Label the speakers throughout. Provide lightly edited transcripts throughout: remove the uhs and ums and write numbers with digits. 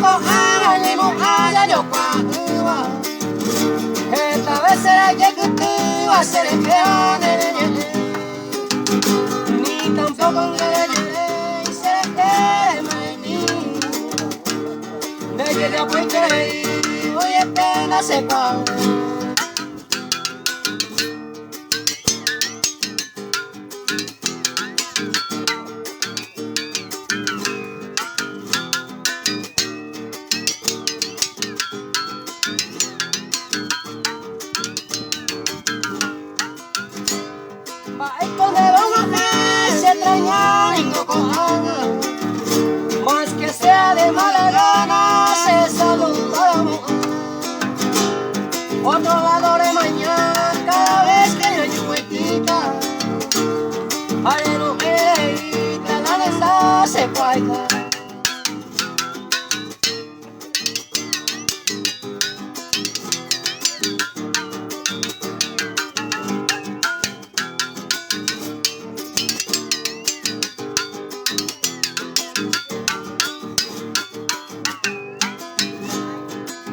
Speaker 1: kohana ni muhaya yo kwa esta vez será que tú vas a ser el que ni tampoco y será que me de que ya pues que hoy es que no sé cuál. Más que sea de mala gana, se saludamos. Otro lado de mañana, cada vez que yo llego quita. Ay, no me la gana se cuaita.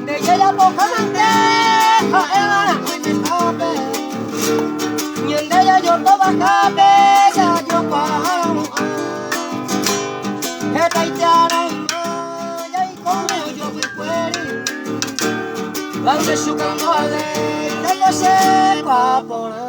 Speaker 1: De ella poca manteja, hermana, muy me escape. Y en de ella yo toda cabeza, yo pamo. Esta itara, y conmigo yo fui fuera. La de su candole, yo sé pa' poner.